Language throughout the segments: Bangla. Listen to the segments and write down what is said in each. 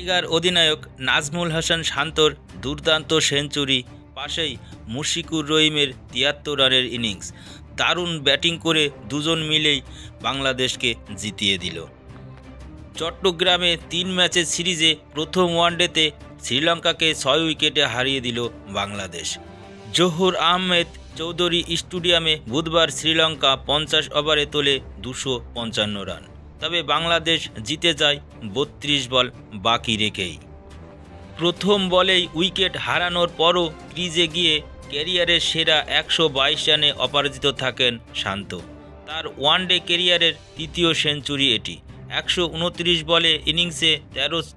টাইগার অধিনায়ক নাজমুল হাসান শান্তর দুর্দান্ত সেঞ্চুরি, পাশেই মুশফিকুর রহিমের ৭৩ রানের ইনিংস। দারুণ ব্যাটিং করে দুজন মিলেই বাংলাদেশকে জিতিয়ে দিল। চট্টগ্রামে ৩ ম্যাচের সিরিজে প্রথম ওয়ানডেতে শ্রীলঙ্কাকে ৬ উইকেটে হারিয়ে দিল বাংলাদেশ। জহুর আহমেদ চৌধুরী স্টেডিয়ামে বুধবার শ্রীলঙ্কা ৫০ ওভারে তোলে ২৫৫ রান। তবে বাংলাদেশ জিতে যায় ৩২ বল বাকি রেখেই। প্রথম বলেই উইকেট হারানোর পরও ক্রিজে গিয়ে ক্যারিয়ারের সেরা ১২২ রানে অপরাজিত থাকেন শান্ত। তার ওয়ানডে ক্যারিয়ারের তৃতীয় সেঞ্চুরি এটি। ১২৯ বলে ইনিংসে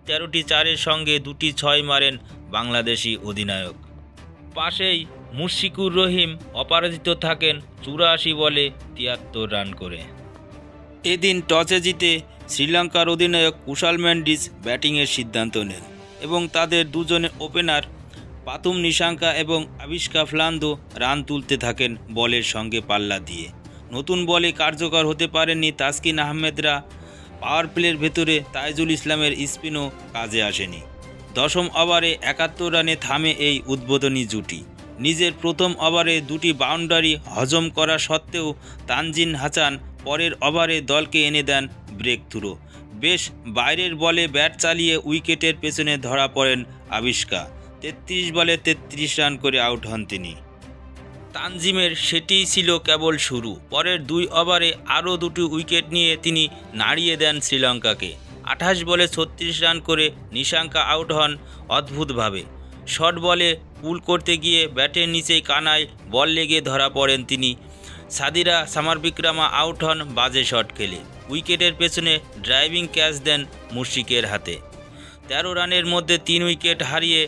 ১৩টি চারের সঙ্গে ২টি ৬ মারেন বাংলাদেশি অধিনায়ক। পাশেই মুশফিকুর রহিম অপরাজিত থাকেন ৮৪ বলে ৭৩ রান করে। এদিন টসে জিতে শ্রীলঙ্কার অধিনায়ক কুশাল মেন্ডিস ব্যাটিংয়ের সিদ্ধান্ত নেন এবং তাদের দুজনের ওপেনার পাতুম নিশাঙ্কা এবং আবিষ্কা ফ্লান্দো রান তুলতে থাকেন বলের সঙ্গে পাল্লা দিয়ে। নতুন বলে কার্যকর হতে পারেননি তাসকিন আহমেদরা। পাওয়ার প্লের ভেতরে তাইজুল ইসলামের স্পিনও কাজে আসেনি। দশম ওভারে ৭১ রানে থামে এই উদ্বোধনী জুটি। নিজের প্রথম ওভারে ২টি বাউন্ডারি হজম করা সত্ত্বেও তানজিন হাসান পরের ওভারে দলকে এনে দেন ব্রেক থ্রো। বেশ বাইরের বলে ব্যাট চালিয়ে উইকেটের পেছনে ধরা পড়েন আবিষ্কা। ৩৩ বলে ৩৩ রান করে আউট হন তিনি। তানজিমের সেটিই ছিল কেবল শুরু। পরের ২ ওভারে আরও ২টি উইকেট নিয়ে তিনি নাড়িয়ে দেন শ্রীলঙ্কাকে। ২৮ বলে ৩৬ রান করে নিশাঙ্কা আউট হন অদ্ভুতভাবে। শর্ট বলে পুল করতে গিয়ে ব্যাটের নিচেই কানায় বল লেগে ধরা পড়েন তিনি। সাদিরা সামারবিক্রামা আউট হন বাজে শট খেলে। উইকেটের পেছনে ড্রাইভিং ক্যাচ দেন মুশফিকের হাতে। ১৩ রানের মধ্যে ৩ উইকেট হারিয়ে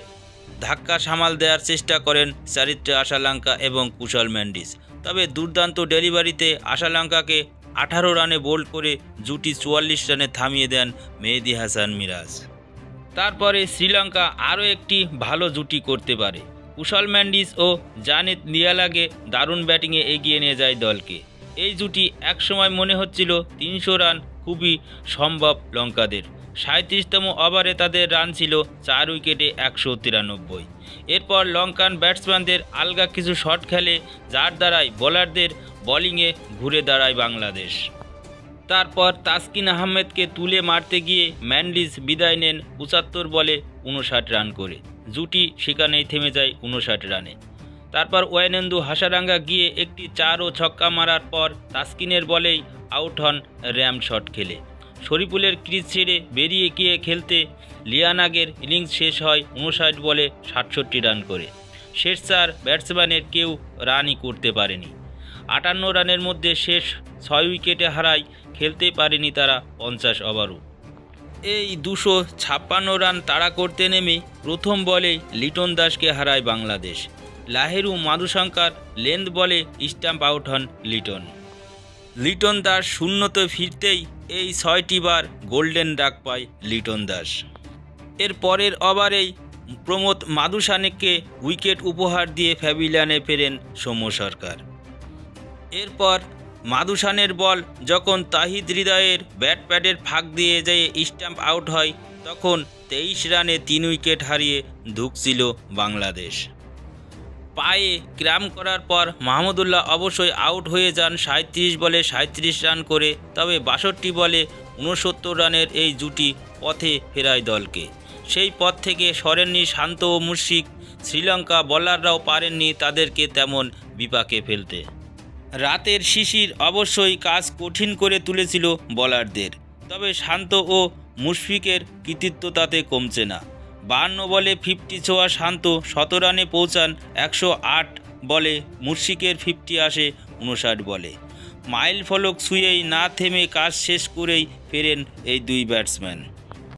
ধাক্কা সামাল দেওয়ার চেষ্টা করেন চারিত্রে আশালঙ্কা এবং কুশল মেন্ডিস। তবে দুর্দান্ত ডেলিভারিতে আশালঙ্কাকে ১৮ রানে বোল্ড করে জুটি ৪৪ রানে থামিয়ে দেন মেহেদী হাসান মিরাজ। তারপরে শ্রীলঙ্কা আরও একটি ভালো জুটি করতে পারে। কুশল মেন্ডিস ও জানিত নিয়ালাগে দারুণ ব্যাটিংয়ে এগিয়ে নিয়ে যায় দলকে। এই জুটি একসময় মনে হচ্ছিল ৩০০ রান খুবই সম্ভব লঙ্কাদের। ৩৭তম ওভারে তাদের রান ছিল ৪ উইকেটে ১৯৩। এরপর লঙ্কান ব্যাটসম্যানদের আলগা কিছু শট খেলে, যার দ্বারাই বোলারদের বোলিংয়ে ঘুরে দাঁড়ায় বাংলাদেশ। তারপর তাসকিন আহমেদকে তুলে মারতে গিয়ে মেন্ডিস বিদায় নেন ৭৫ বলে ৫৯ রান করে। জুটি সেখানেই থেমে যায় ৫৯ রানে। তারপর ওয়েনেন্দু হাসারাঙ্গা গিয়ে একটি ৪ ও ছক্কা মারার পর তাসকিনের বলেই আউট হন র্যাম শট খেলে। শরীফুলের ক্রিজ ছেড়ে বেরিয়ে গিয়ে খেলতে লিয়ানাগের ইনিংস শেষ হয় ৫৯ বলে ৬৭ রান করে। শেষ ৪ ব্যাটসম্যানের কেউ রানই করতে পারেনি। ৫৮ রানের মধ্যে শেষ ৬ উইকেটে হারায় খেলতে পারেনি তারা ৫০ ওভারও। এই ২৫৬ রান তাড়া করতে নেমে প্রথম বলেই লিটন দাসকে হারায় বাংলাদেশ। লাহেরু মাধুশঙ্কার লেন্থ বলে স্টাম্প আউট হন লিটন দাস শূন্যতে ফিরতেই এই ৬টি বার গোল্ডেন ডাক পায় লিটন দাস। এর পরের ওভারেই প্রমোদ মাধুসানেককে উইকেট উপহার দিয়ে প্যাভিলিয়নে ফেরেন সৌম্য সরকার। এরপর মাধুসানের বল যখন তাহিদ হৃদয়ের ব্যাট প্যাডের ফাঁক দিয়ে যেয়ে স্টাম্প আউট হয়, তখন ২৩ রানে ৩ উইকেট হারিয়ে ধুঁকছিল বাংলাদেশ। পায়ে ক্র্যাম্প করার পর মাহমুদুল্লাহ অবশ্যই আউট হয়ে যান ৩৭ বলে ৩৭ রান করে। তবে ৬২ বলে ৬৯ রানের এই জুটি পথে ফেরায় দলকে। সেই পথ থেকে সরেননি শান্ত ও মুশফিক। শ্রীলঙ্কা বোলাররাও পারেননি তাদেরকে তেমন বিপাকে ফেলতে। রাতের শিশির অবশ্যই কাজ কঠিন করে তুলেছিল বোলারদের। তবে শান্ত ও মুশফিকের কৃতিত্ব তাতে কমছে না। ৫২ বলে 50 ছোঁয়া শান্ত ১৭ রানে পৌঁছান ১০৮ বলে। মুশফিকের 50 আসে ৫৯ বলে। মাইল ফলক ছুঁয়েই না থেমে কাজ শেষ করেই ফেরেন এই দুই ব্যাটসম্যান।